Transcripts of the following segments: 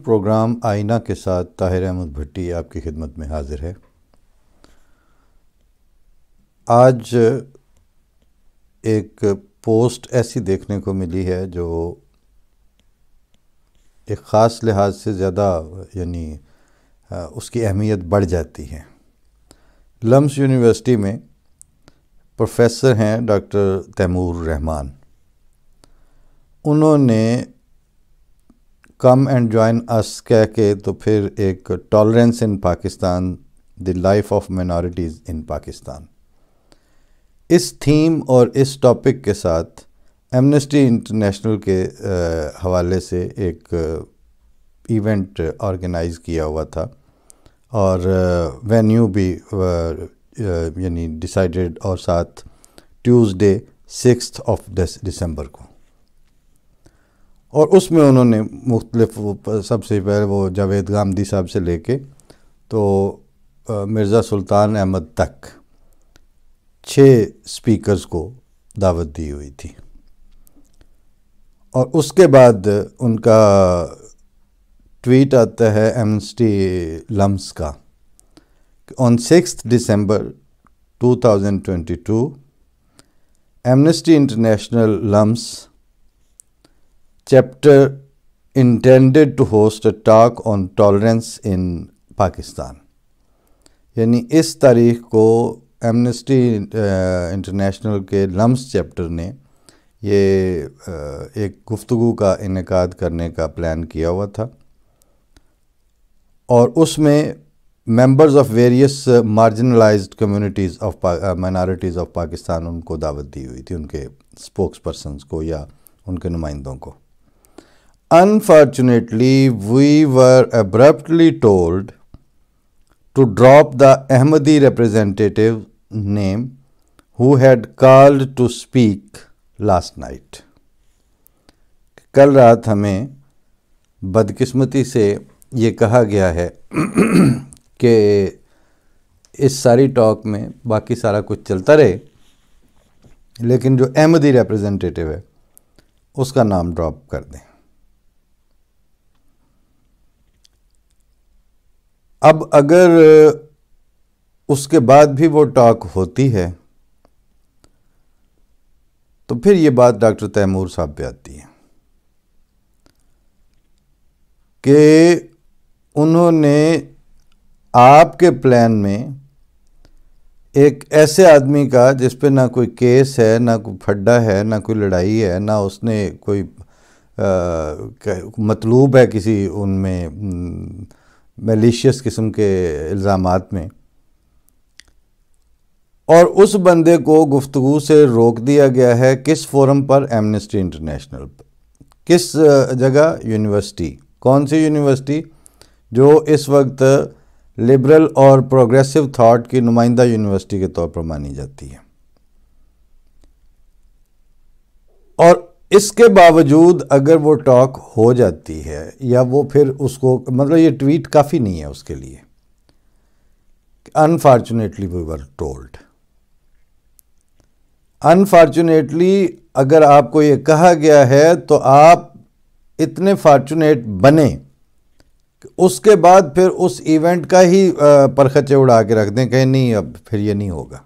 Programme آئینہ کے ساتھ طاہر احمد بھٹی آپ کی خدمت میں حاضر ہے۔ آج ایک پوسٹ ایسی دیکھنے کو ملی ہے جو ایک خاص لحاظ سے زیادہ اس کی اہمیت بڑھ جاتی ہے۔ لمس یونیورسٹی میں پروفیسر ہیں ڈاکٹر تیمور رحمان، انہوں نے کم اینڈ جوائن اس کہہ کے تو پھر ایک tolerance in Pakistan the life of minorities in Pakistan, اس تھیم اور اس ٹاپک کے ساتھ ایمنسٹی انٹرنیشنل کے حوالے سے ایک ایونٹ آرگنائز کیا ہوا تھا اور وینیو بھی ڈیسائیڈڈ، اور ساتھ ٹیوزڈے 6 دسمبر کو، اور اس میں انہوں نے مختلف سب سے پہلے وہ جاوید غامدی صاحب سے لے کے تو مرزا سلطان احمد تک 6 اسپیکرز کو دعوت دی ہوئی تھی، اور اس کے بعد ان کا ٹویٹ آتا ہے ایمنسٹی لمس کا، آن 6 December 2022 ایمنسٹی انٹرنیشنل لمس chapter intended to host a talk on tolerance in Pakistan، یعنی اس تاریخ کو ایمنسٹی انٹرنیشنل کے لمس چیپٹر نے یہ ایک گفتگو کا انعقاد کرنے کا پلان کیا ہوا تھا، اور اس میں members of various marginalised communities of minorities of Pakistan ان کو دعوت دی ہوئی تھی، ان کے اسپوکس پرسنز کو یا ان کے نمائندوں کو۔ Unfortunately, we were abruptly told to drop the Ahmadi representative name who had called to speak last night۔ کل رات ہمیں بدقسمتی سے یہ کہا گیا ہے کہ اس ساری ٹاک میں باقی سارا کچھ چلتا رہے، لیکن جو احمدی ریپریزنٹیٹیو ہے اس کا نام ڈراپ کر دیں۔ اب اگر اس کے بعد بھی وہ ٹاک ہوتی ہے تو پھر یہ بات ڈاکٹر تیمور صاحب پہ آتی ہے کہ انہوں نے آپ کے پلان میں ایک ایسے آدمی کا جس پہ نہ کوئی کیس ہے، نہ کوئی پھڈا ہے، نہ کوئی لڑائی ہے، نہ اس نے کوئی مطلوب ہے کسی ان میں میلیشیس قسم کے الزامات میں، اور اس بندے کو گفتگو سے روک دیا گیا ہے۔ کس فورم پر؟ Amnesty international. کس جگہ؟ یونیورسٹی۔ کون سی یونیورسٹی؟ جو اس وقت لبرل اور پروگریسو تھاٹ کی نمائندہ یونیورسٹی کے طور پر مانی جاتی ہے، اور اس کے باوجود اگر وہ ٹاک ہو جاتی ہے یا وہ پھر اس کو مطلب یہ ٹویٹ کافی نہیں ہے اس کے لیے، unfortunately we were told. Unfortunately اگر آپ کو یہ کہا گیا ہے تو آپ اتنے فارچونیٹ بنیں کہ اس کے بعد پھر اس ایونٹ کا ہی پرخچے اڑا کے رکھ دیں کہ نہیں اب پھر یہ نہیں ہوگا،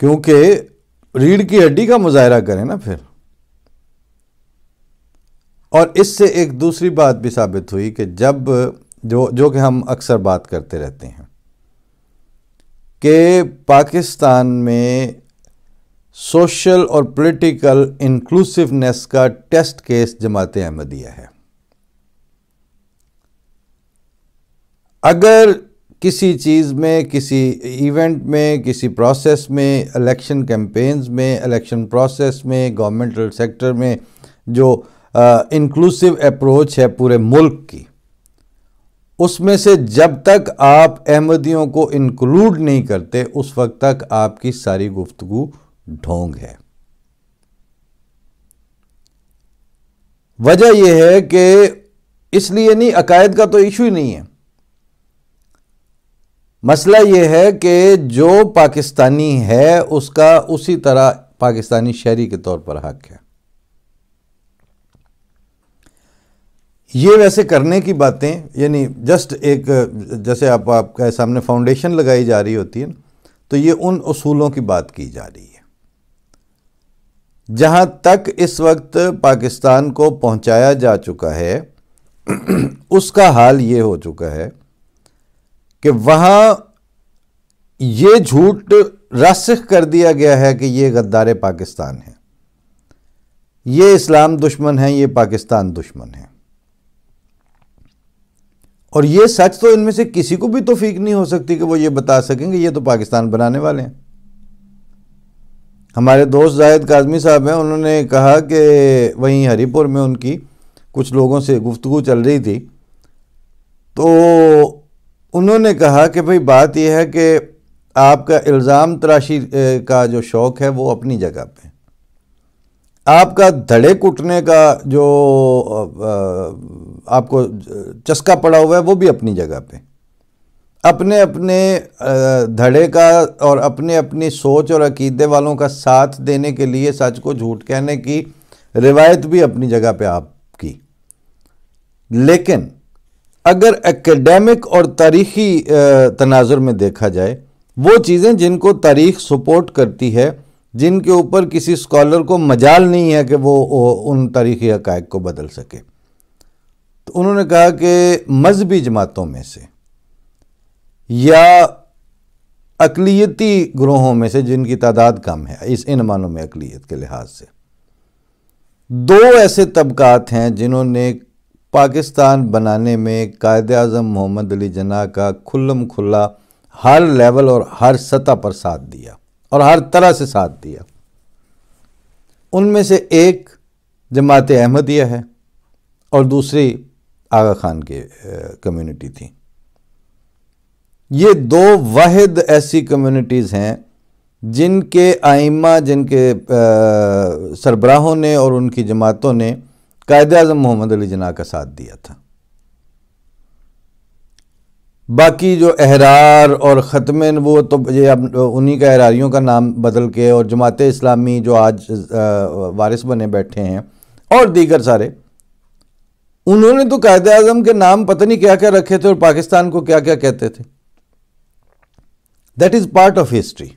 کیونکہ ریڑھ کی ہڈی کا مظاہرہ کریں نا پھر۔ اور اس سے ایک دوسری بات بھی ثابت ہوئی کہ جب جو کہ ہم اکثر بات کرتے رہتے ہیں کہ پاکستان میں سوشل اور پولیٹیکل انکلوسیونیس کا ٹیسٹ کیس جماعت احمدیہ ہے۔ اگر کسی چیز میں، کسی ایونٹ میں، کسی پروسیس میں، الیکشن کیمپینز میں، الیکشن پروسیس میں، گورنمنٹل سیکٹر میں جو انکلوسیو اپروچ ہے پورے ملک کی، اس میں سے جب تک آپ احمدیوں کو انکلوڈ نہیں کرتے اس وقت تک آپ کی ساری گفتگو ڈھونگ ہے۔ وجہ یہ ہے کہ اس لیے نہیں، عقائد کا تو ایشو ہی نہیں ہے، مسئلہ یہ ہے کہ جو پاکستانی ہے اس کا اسی طرح پاکستانی شہری کے طور پر حق ہے. یہ ویسے کرنے کی باتیں یعنی جسٹ ایک جیسے آپ کے سامنے فاؤنڈیشن لگائی جا رہی ہوتی ہے تو یہ ان اصولوں کی بات کی جا رہی ہے. جہاں تک اس وقت پاکستان کو پہنچایا جا چکا ہے اس کا حال یہ ہو چکا ہے کہ وہاں یہ جھوٹ راسخ کر دیا گیا ہے کہ یہ غدار پاکستان ہے، یہ اسلام دشمن ہیں، یہ پاکستان دشمن ہیں. اور یہ سچ تو ان میں سے کسی کو بھی توفیق نہیں ہو سکتی کہ وہ یہ بتا سکیں کہ یہ تو پاکستان بنانے والے ہیں. ہمارے دوست زاہد کاظمی صاحب ہیں، انہوں نے کہا کہ وہیں ہری پور میں ان کی کچھ لوگوں سے گفتگو چل رہی تھی تو انہوں نے کہا کہ بھئی بات یہ ہے کہ آپ کا الزام تراشی کا جو شوق ہے وہ اپنی جگہ پہ، آپ کا دھڑے کٹنے کا جو آپ کو چسکا پڑا ہوا ہے وہ بھی اپنی جگہ پہ، اپنے اپنے دھڑے کا اور اپنی سوچ اور عقیدے والوں کا ساتھ دینے کے لیے سچ کو جھوٹ کہنے کی روایت بھی اپنی جگہ پہ آپ کی. لیکن اگر ایکیڈیمک اور تاریخی تناظر میں دیکھا جائے، وہ چیزیں جن کو تاریخ سپورٹ کرتی ہے، جن کے اوپر کسی اسکالر کو مجال نہیں ہے کہ وہ ان تاریخی حقائق کو بدل سکے، تو انہوں نے کہا کہ مذہبی جماعتوں میں سے یا اقلیتی گروہوں میں سے جن کی تعداد کم ہے ان معنوں میں اقلیت کے لحاظ سے، دو ایسے طبقات ہیں جنہوں نے پاکستان بنانے میں قائد اعظم محمد علی جناح کا کھلم کھلا ہر لیول اور ہر سطح پر ساتھ دیا اور ہر طرح سے ساتھ دیا. ان میں سے ایک جماعت احمدیہ ہے اور دوسری آغا خان کی کمیونٹی تھی. یہ دو واحد ایسی کمیونٹیز ہیں جن کے ائمہ، جن کے سربراہوں نے اور ان کی جماعتوں نے قائد اعظم محمد علی جناح کا ساتھ دیا تھا. باقی جو احرار اور ختم نبوت تو یہ انہی کا احراریوں کا نام بدل کے، اور جماعت اسلامی جو آج وارث بنے بیٹھے ہیں اور دیگر سارے، انہوں نے تو قائد اعظم کے نام پتہ نہیں کیا کیا رکھے تھے اور پاکستان کو کیا کیا کہتے تھے. That is part of history.